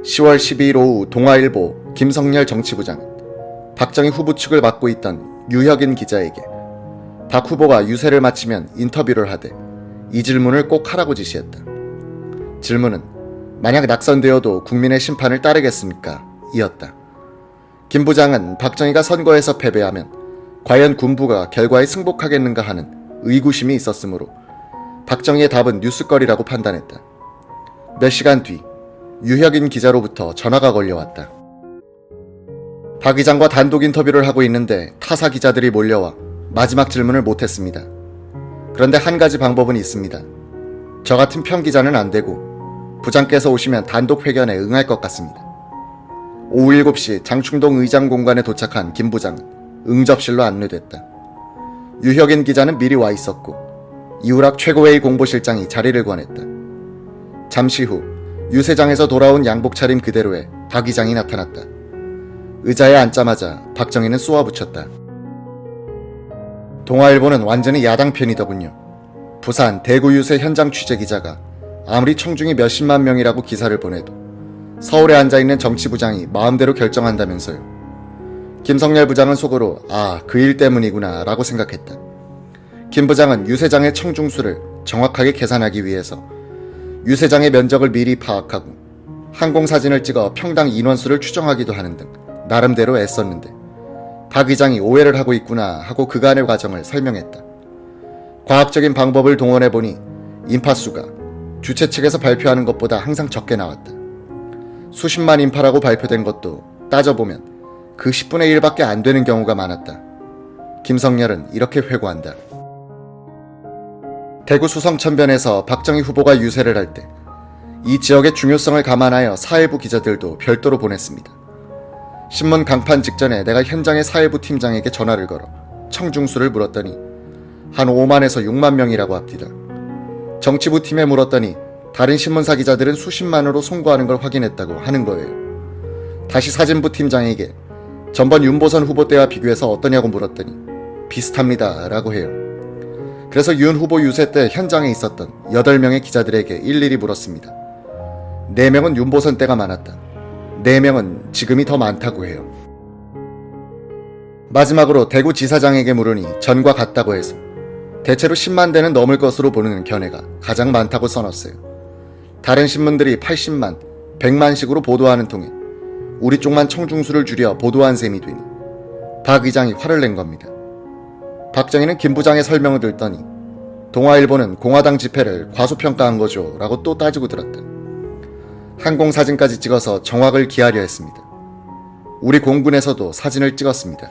10월 12일 오후 동아일보 김성렬 정치부장은 박정희 후보 측을 맡고 있던 유혁인 기자에게 박 후보가 유세를 마치면 인터뷰를 하되 이 질문을 꼭 하라고 지시했다. 질문은 만약 낙선되어도 국민의 심판을 따르겠습니까? 이었다. 김 부장은 박정희가 선거에서 패배하면 과연 군부가 결과에 승복하겠는가 하는 의구심이 있었으므로 박정희의 답은 뉴스거리라고 판단했다. 몇 시간 뒤 유혁인 기자로부터 전화가 걸려왔다. 박 의장과 단독 인터뷰를 하고 있는데 타사 기자들이 몰려와 마지막 질문을 못했습니다. 그런데 한 가지 방법은 있습니다. 저 같은 평기자는 안 되고 부장께서 오시면 단독 회견에 응할 것 같습니다. 오후 7시 장충동 의장 공간에 도착한 김 부장은 응접실로 안내됐다. 유혁인 기자는 미리 와 있었고 이우락 최고회의 공보실장이 자리를 권했다. 잠시 후 유세장에서 돌아온 양복 차림 그대로의 박 의장이 나타났다. 의자에 앉자마자 박정희는 쏘아붙였다. 동아일보는 완전히 야당 편이더군요. 부산 대구 유세 현장 취재 기자가 아무리 청중이 몇십만 명이라고 기사를 보내도 서울에 앉아있는 정치부장이 마음대로 결정한다면서요. 김성렬 부장은 속으로 그 일 때문이구나 라고 생각했다. 김 부장은 유세장의 청중수를 정확하게 계산하기 위해서 유세장의 면적을 미리 파악하고 항공사진을 찍어 평당 인원수를 추정하기도 하는 등 나름대로 애썼는데 박 의장이 오해를 하고 있구나 하고 그간의 과정을 설명했다. 과학적인 방법을 동원해보니 인파수가 주최 측에서 발표하는 것보다 항상 적게 나왔다. 수십만 인파라고 발표된 것도 따져보면 그 10분의 1밖에 안 되는 경우가 많았다. 김성렬은 이렇게 회고한다. 대구 수성천변에서 박정희 후보가 유세를 할 때 이 지역의 중요성을 감안하여 사회부 기자들도 별도로 보냈습니다. 신문 강판 직전에 내가 현장의 사회부 팀장에게 전화를 걸어 청중수를 물었더니 한 5만에서 6만 명이라고 합디다. 정치부 팀에 물었더니 다른 신문사 기자들은 수십만으로 송구하는 걸 확인했다고 하는 거예요. 다시 사진부 팀장에게 전번 윤보선 후보 때와 비교해서 어떠냐고 물었더니 비슷합니다 라고 해요. 그래서 윤 후보 유세 때 현장에 있었던 8명의 기자들에게 일일이 물었습니다. 4명은 윤보선 때가 많았다. 4명은 지금이 더 많다고 해요. 마지막으로 대구 지사장에게 물으니 전과 같다고 해서 대체로 10만 대는 넘을 것으로 보는 견해가 가장 많다고 써놨어요. 다른 신문들이 80만, 100만씩으로 보도하는 통에 우리 쪽만 청중수를 줄여 보도한 셈이 되니 박 의장이 화를 낸 겁니다. 박정희는 김 부장의 설명을 듣더니 동아일보는 공화당 집회를 과소평가한 거죠 라고 또 따지고 들었다. 항공사진까지 찍어서 정확을 기하려 했습니다. 우리 공군에서도 사진을 찍었습니다.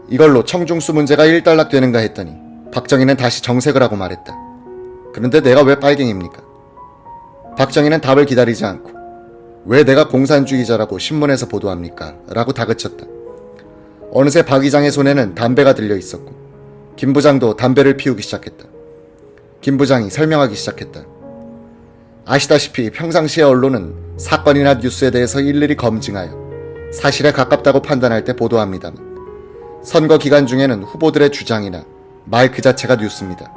이걸로 청중수 문제가 일단락되는가 했더니 박정희는 다시 정색을 하고 말했다. 그런데 내가 왜 빨갱입니까? 박정희는 답을 기다리지 않고 왜 내가 공산주의자라고 신문에서 보도합니까? 라고 다그쳤다. 어느새 박 의장의 손에는 담배가 들려 있었고 김 부장도 담배를 피우기 시작했다. 김 부장이 설명하기 시작했다. 아시다시피 평상시의 언론은 사건이나 뉴스에 대해서 일일이 검증하여 사실에 가깝다고 판단할 때 보도합니다만 선거 기간 중에는 후보들의 주장이나 말 그 자체가 뉴스입니다.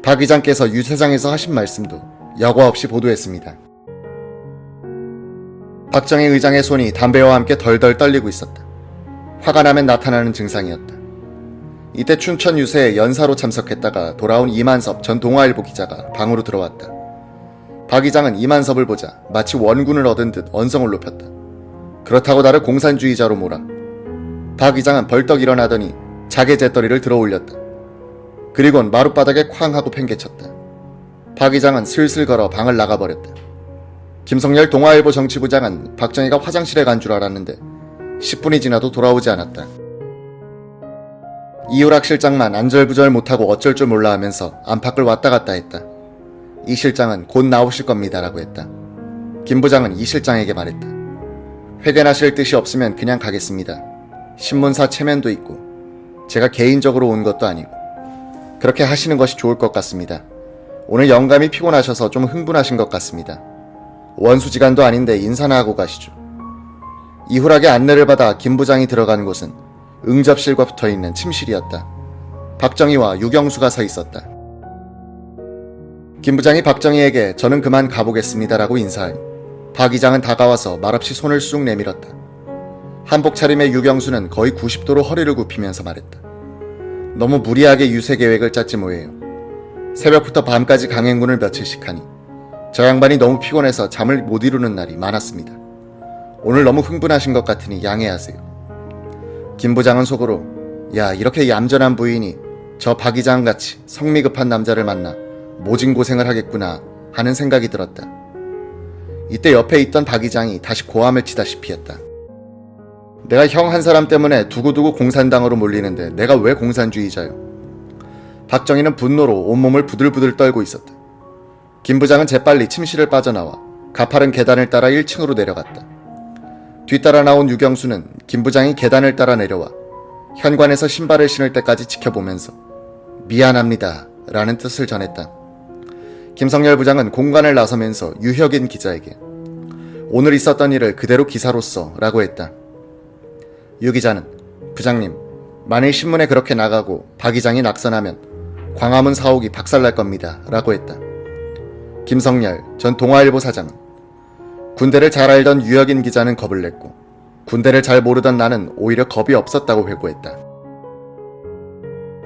박 의장께서 유세장에서 하신 말씀도 여과 없이 보도했습니다. 박정희 의장의 손이 담배와 함께 덜덜 떨리고 있었다. 화가 나면 나타나는 증상이었다. 이때 춘천 유세에 연사로 참석했다가 돌아온 이만섭 전 동아일보 기자가 방으로 들어왔다. 박 의장은 이만섭을 보자 마치 원군을 얻은 듯 언성을 높였다. 그렇다고 나를 공산주의자로 몰아. 박 의장은 벌떡 일어나더니 자개 재떨이를 들어 올렸다. 그리곤 마룻바닥에 쾅 하고 팽개쳤다. 박 의장은 슬슬 걸어 방을 나가버렸다. 김성렬 동아일보 정치부장은 박정희가 화장실에 간 줄 알았는데 10분이 지나도 돌아오지 않았다. 이우락 실장만 안절부절 못하고 어쩔 줄 몰라 하면서 안팎을 왔다 갔다 했다. 이 실장은 곧 나오실 겁니다 라고 했다. 김 부장은 이 실장에게 말했다. 회견하실 뜻이 없으면 그냥 가겠습니다. 신문사 체면도 있고 제가 개인적으로 온 것도 아니고 그렇게 하시는 것이 좋을 것 같습니다. 오늘 영감이 피곤하셔서 좀 흥분하신 것 같습니다. 원수지간도 아닌데 인사나 하고 가시죠. 이후락의 안내를 받아 김 부장이 들어간 곳은 응접실과 붙어있는 침실이었다. 박정희와 유경수가 서 있었다. 김 부장이 박정희에게 저는 그만 가보겠습니다라고 인사하니 박 이장은 다가와서 말없이 손을 쑥 내밀었다. 한복 차림의 유경수는 거의 90도로 허리를 굽히면서 말했다. 너무 무리하게 유세 계획을 짰지 뭐예요. 새벽부터 밤까지 강행군을 며칠씩 하니 저 양반이 너무 피곤해서 잠을 못 이루는 날이 많았습니다. 오늘 너무 흥분하신 것 같으니 양해하세요. 김 부장은 속으로 야, 이렇게 얌전한 부인이 저 박 이장같이 성미급한 남자를 만나 모진 고생을 하겠구나 하는 생각이 들었다. 이때 옆에 있던 박 이장이 다시 고함을 치다시피 했다. 내가 형 한 사람 때문에 두고두고 공산당으로 몰리는데 내가 왜 공산주의자요? 박정희는 분노로 온몸을 부들부들 떨고 있었다. 김 부장은 재빨리 침실을 빠져나와 가파른 계단을 따라 1층으로 내려갔다. 뒤따라 나온 유경수는 김 부장이 계단을 따라 내려와 현관에서 신발을 신을 때까지 지켜보면서 미안합니다 라는 뜻을 전했다. 김성열 부장은 공간을 나서면서 유혁인 기자에게 오늘 있었던 일을 그대로 기사로 써 라고 했다. 유 기자는 부장님, 만일 신문에 그렇게 나가고 박 이장이 낙선하면 광화문 사옥이 박살날 겁니다 라고 했다. 김성열 전 동아일보 사장은 군대를 잘 알던 유혁인 기자는 겁을 냈고 군대를 잘 모르던 나는 오히려 겁이 없었다고 회고했다.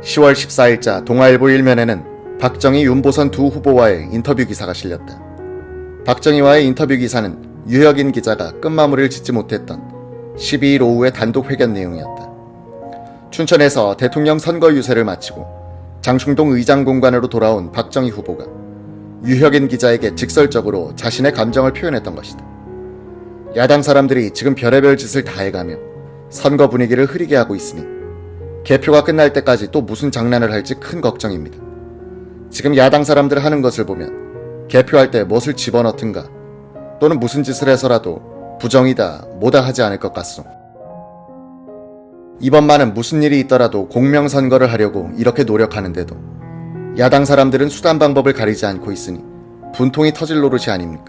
10월 14일자 동아일보 1면에는 박정희, 윤보선 두 후보와의 인터뷰 기사가 실렸다. 박정희와의 인터뷰 기사는 유혁인 기자가 끝마무리를 짓지 못했던 12일 오후의 단독 회견 내용이었다. 춘천에서 대통령 선거 유세를 마치고 장충동 의장 공관으로 돌아온 박정희 후보가 유혁인 기자에게 직설적으로 자신의 감정을 표현했던 것이다. 야당 사람들이 지금 별의별 짓을 다 해가며 선거 분위기를 흐리게 하고 있으니 개표가 끝날 때까지 또 무슨 장난을 할지 큰 걱정입니다. 지금 야당 사람들 하는 것을 보면 개표할 때 무엇을 집어넣든가 또는 무슨 짓을 해서라도 부정이다 뭐다 하지 않을 것 같소. 이번만은 무슨 일이 있더라도 공명선거를 하려고 이렇게 노력하는데도 야당 사람들은 수단 방법을 가리지 않고 있으니 분통이 터질 노릇이 아닙니까?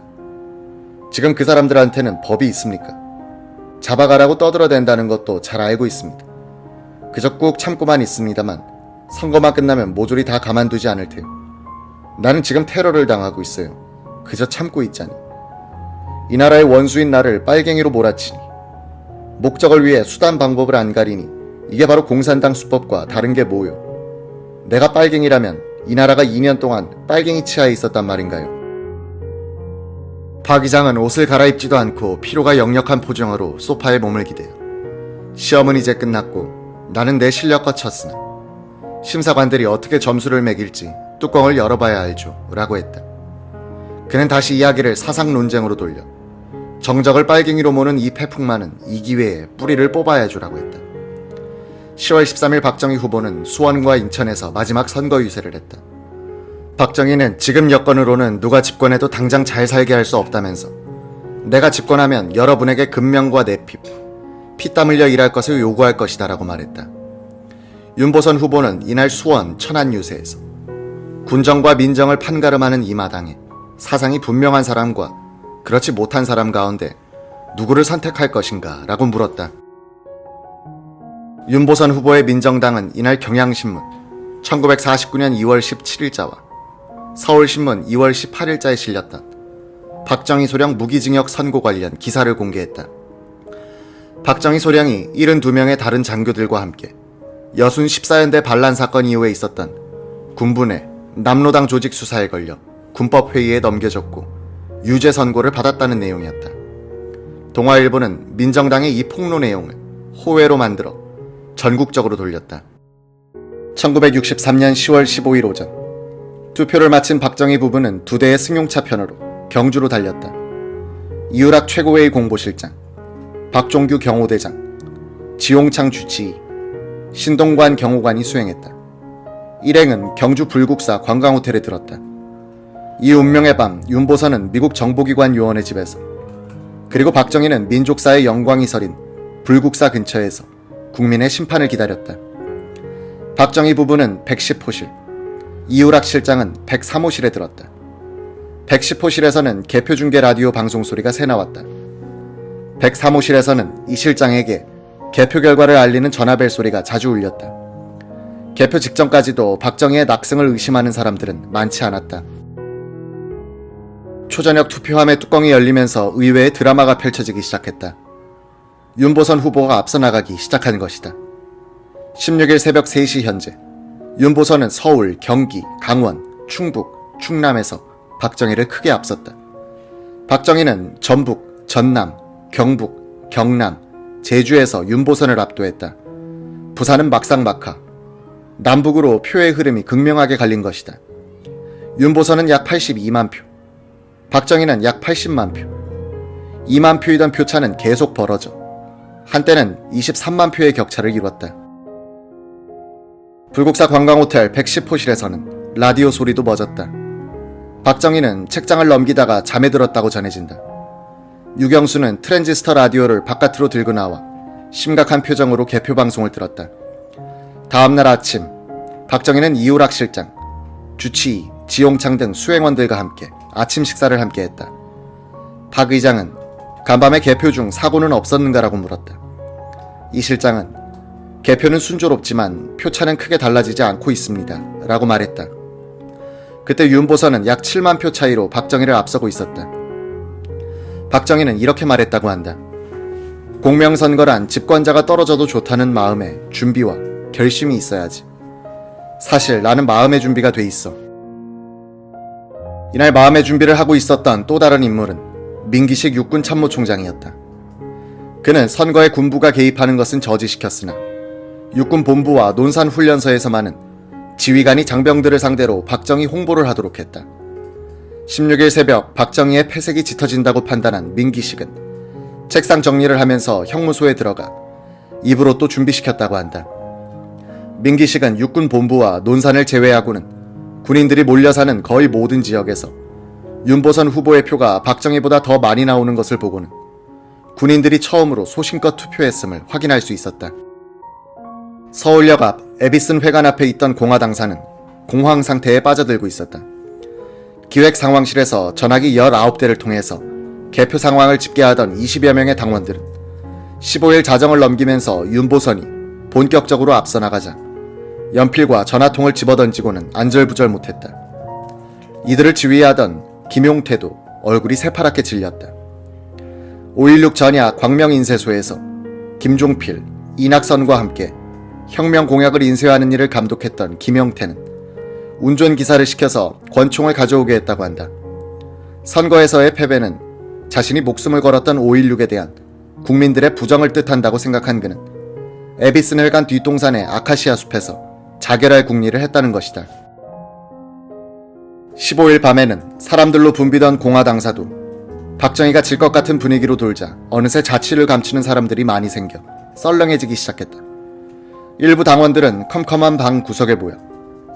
지금 그 사람들한테는 법이 있습니까? 잡아가라고 떠들어댄다는 것도 잘 알고 있습니다. 그저 꾹 참고만 있습니다만 선거만 끝나면 모조리 다 가만두지 않을 테요. 나는 지금 테러를 당하고 있어요. 그저 참고 있자니. 이 나라의 원수인 나를 빨갱이로 몰아치니 목적을 위해 수단 방법을 안 가리니 이게 바로 공산당 수법과 다른 게 뭐요. 내가 빨갱이라면 이 나라가 2년 동안 빨갱이 치하에 있었단 말인가요? 박 이장은 옷을 갈아입지도 않고 피로가 역력한 표정으로 소파에 몸을 기대어 시험은 이제 끝났고 나는 내 실력과 쳤으나 심사관들이 어떻게 점수를 매길지 뚜껑을 열어봐야 알죠 라고 했다. 그는 다시 이야기를 사상 논쟁으로 돌려 정적을 빨갱이로 모는 이 패풍만은 이 기회에 뿌리를 뽑아야죠 라고 했다. 10월 13일 박정희 후보는 수원과 인천에서 마지막 선거 유세를 했다. 박정희는 지금 여건으로는 누가 집권해도 당장 잘 살게 할 수 없다면서 내가 집권하면 여러분에게 근명과 내핍, 피땀 흘려 일할 것을 요구할 것이다 라고 말했다. 윤보선 후보는 이날 수원 천안 유세에서 군정과 민정을 판가름하는 이 마당에 사상이 분명한 사람과 그렇지 못한 사람 가운데 누구를 선택할 것인가 라고 물었다. 윤보선 후보의 민정당은 이날 경향신문 1949년 2월 17일자와 서울신문 2월 18일자에 실렸던 박정희 소령 무기징역 선고 관련 기사를 공개했다. 박정희 소령이 72명의 다른 장교들과 함께 여순 14연대 반란 사건 이후에 있었던 군부내 남로당 조직 수사에 걸려 군법회의에 넘겨졌고 유죄 선고를 받았다는 내용이었다. 동아일보는 민정당의 이 폭로 내용을 호외로 만들어 전국적으로 돌렸다. 1963년 10월 15일 오전 투표를 마친 박정희 부부는 두 대의 승용차 편으로 경주로 달렸다. 이유락 최고회의 공보실장, 박종규 경호대장, 지용창 주치의, 신동관 경호관이 수행했다. 일행은 경주 불국사 관광호텔에 들었다. 이 운명의 밤 윤보선은 미국 정보기관 요원의 집에서 그리고 박정희는 민족사의 영광이 서린 불국사 근처에서 국민의 심판을 기다렸다. 박정희 부부는 110호실, 이우락 실장은 103호실에 들었다. 110호실에서는 개표중계 라디오 방송 소리가 새나왔다. 103호실에서는 이 실장에게 개표 결과를 알리는 전화벨 소리가 자주 울렸다. 개표 직전까지도 박정희의 낙승을 의심하는 사람들은 많지 않았다. 초저녁 투표함의 뚜껑이 열리면서 의외의 드라마가 펼쳐지기 시작했다. 윤보선 후보가 앞서 나가기 시작한 것이다. 16일 새벽 3시 현재 윤보선은 서울, 경기, 강원, 충북, 충남에서 박정희를 크게 앞섰다. 박정희는 전북, 전남, 경북, 경남, 제주에서 윤보선을 압도했다. 부산은 막상막하. 남북으로 표의 흐름이 극명하게 갈린 것이다. 윤보선은 약 82만 표, 박정희는 약 80만 표. 2만 표이던 표차는 계속 벌어져 한때는 23만 표의 격차를 이뤘다. 불국사 관광호텔 110호실에서는 라디오 소리도 멎었다. 박정희는 책장을 넘기다가 잠에 들었다고 전해진다. 유경수는 트랜지스터 라디오를 바깥으로 들고 나와 심각한 표정으로 개표 방송을 들었다. 다음날 아침, 박정희는 이우락 실장, 주치의, 지용창 등 수행원들과 함께 아침 식사를 함께 했다. 박 의장은 간밤에 개표 중 사고는 없었는가라고 물었다. 이 실장은 개표는 순조롭지만 표차는 크게 달라지지 않고 있습니다 라고 말했다. 그때 윤보선은 약 7만 표 차이로 박정희를 앞서고 있었다. 박정희는 이렇게 말했다고 한다. 공명선거란 집권자가 떨어져도 좋다는 마음에 준비와 결심이 있어야지. 사실 나는 마음의 준비가 돼 있어. 이날 마음의 준비를 하고 있었던 또 다른 인물은 민기식 육군 참모총장이었다. 그는 선거에 군부가 개입하는 것은 저지시켰으나 육군 본부와 논산훈련소에서만은 지휘관이 장병들을 상대로 박정희 홍보를 하도록 했다. 16일 새벽 박정희의 패색이 짙어진다고 판단한 민기식은 책상 정리를 하면서 형무소에 들어가 입으로 또 준비시켰다고 한다. 민기식은 육군 본부와 논산을 제외하고는 군인들이 몰려 사는 거의 모든 지역에서 윤보선 후보의 표가 박정희보다 더 많이 나오는 것을 보고는 군인들이 처음으로 소신껏 투표했음을 확인할 수 있었다. 서울역 앞 에비슨 회관 앞에 있던 공화당사는 공황 상태에 빠져들고 있었다. 기획상황실에서 전화기 19대를 통해서 개표 상황을 집계하던 20여 명의 당원들은 15일 자정을 넘기면서 윤보선이 본격적으로 앞서 나가자 연필과 전화통을 집어던지고는 안절부절 못했다. 이들을 지휘하던 김용태도 얼굴이 새파랗게 질렸다. 5.16 전야 광명인쇄소에서 김종필, 이낙선과 함께 혁명 공약을 인쇄하는 일을 감독했던 김용태는 운전기사를 시켜서 권총을 가져오게 했다고 한다. 선거에서의 패배는 자신이 목숨을 걸었던 5.16에 대한 국민들의 부정을 뜻한다고 생각한 그는 에비슨 회관 뒷동산의 아카시아 숲에서 자결할 궁리를 했다는 것이다. 15일 밤에는 사람들로 붐비던 공화당사도 박정희가 질 것 같은 분위기로 돌자 어느새 자취를 감추는 사람들이 많이 생겨 썰렁해지기 시작했다. 일부 당원들은 컴컴한 방 구석에 모여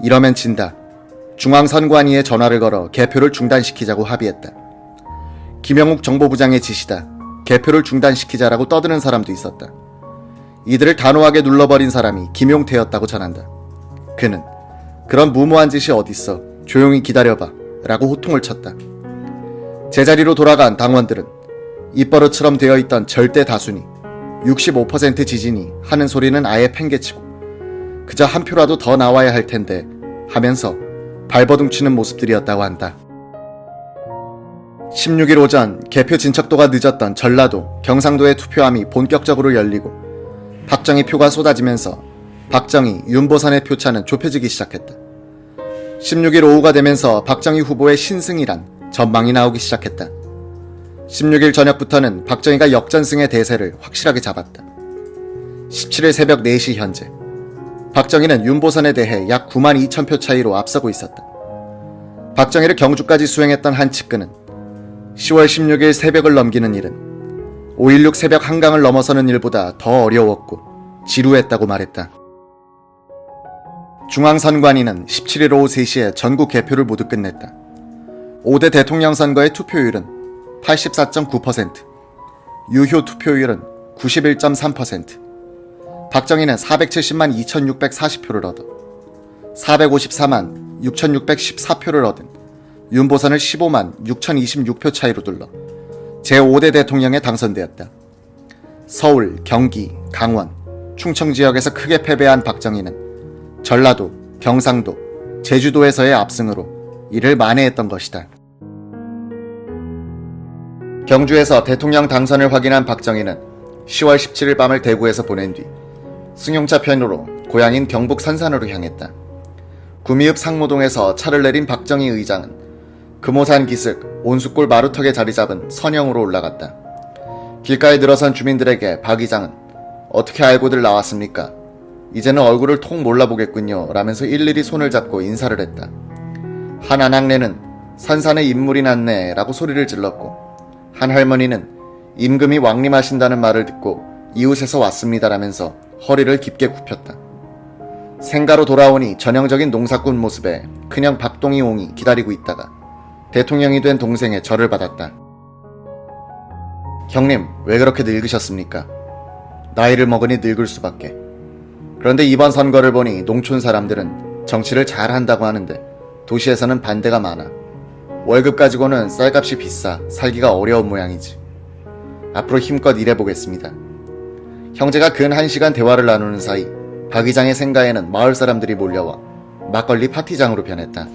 이러면 진다. 중앙선관위에 전화를 걸어 개표를 중단시키자고 합의했다. 김영욱 정보부장의 지시다. 개표를 중단시키자라고 떠드는 사람도 있었다. 이들을 단호하게 눌러버린 사람이 김용태였다고 전한다. 그는 그런 무모한 짓이 어딨어. 조용히 기다려봐 라고 호통을 쳤다. 제자리로 돌아간 당원들은 입버릇처럼 되어 있던 절대 다수니 65% 지지니 하는 소리는 아예 팽개치고 그저 한 표라도 더 나와야 할 텐데 하면서 발버둥치는 모습들이었다고 한다. 16일 오전 개표 진척도가 늦었던 전라도, 경상도의 투표함이 본격적으로 열리고 박정희 표가 쏟아지면서 박정희, 윤보선의 표차는 좁혀지기 시작했다. 16일 오후가 되면서 박정희 후보의 신승이란 전망이 나오기 시작했다. 16일 저녁부터는 박정희가 역전승의 대세를 확실하게 잡았다. 17일 새벽 4시 현재 박정희는 윤보선에 대해 약 9만 2천 표 차이로 앞서고 있었다. 박정희를 경주까지 수행했던 한 측근은 10월 16일 새벽을 넘기는 일은 5.16 새벽 한강을 넘어서는 일보다 더 어려웠고 지루했다고 말했다. 중앙선관위는 17일 오후 3시에 전국 개표를 모두 끝냈다. 5대 대통령 선거의 투표율은 84.9%, 유효 투표율은 91.3%, 박정희는 470만 2640표를 얻어 454만 6614표를 얻은 윤보선을 15만 6026표 차이로 둘러 제5대 대통령에 당선되었다. 서울, 경기, 강원, 충청 지역에서 크게 패배한 박정희는 전라도, 경상도, 제주도에서의 압승으로 이를 만회했던 것이다. 경주에서 대통령 당선을 확인한 박정희는 10월 17일 밤을 대구에서 보낸 뒤 승용차 편으로 고향인 경북 선산으로 향했다. 구미읍 상무동에서 차를 내린 박정희 의장은 금오산 기슭 온수골 마루턱에 자리 잡은 선영으로 올라갔다. 길가에 늘어선 주민들에게 박 의장은 어떻게 알고들 나왔습니까? 이제는 얼굴을 통 몰라보겠군요 라면서 일일이 손을 잡고 인사를 했다. 한 아낙네는 산산에 인물이 났네 라고 소리를 질렀고 한 할머니는 임금이 왕림하신다는 말을 듣고 이웃에서 왔습니다 라면서 허리를 깊게 굽혔다. 생가로 돌아오니 전형적인 농사꾼 모습에 큰형 박동희 옹이 기다리고 있다가 대통령이 된 동생의 절을 받았다. 형님, 왜 그렇게 늙으셨습니까? 나이를 먹으니 늙을 수밖에. 그런데 이번 선거를 보니 농촌 사람들은 정치를 잘 한다고 하는데 도시에서는 반대가 많아. 월급 가지고는 쌀값이 비싸 살기가 어려운 모양이지. 앞으로 힘껏 일해보겠습니다. 형제가 근 1시간 대화를 나누는 사이 박 의장의 생가에는 마을 사람들이 몰려와 막걸리 파티장으로 변했다.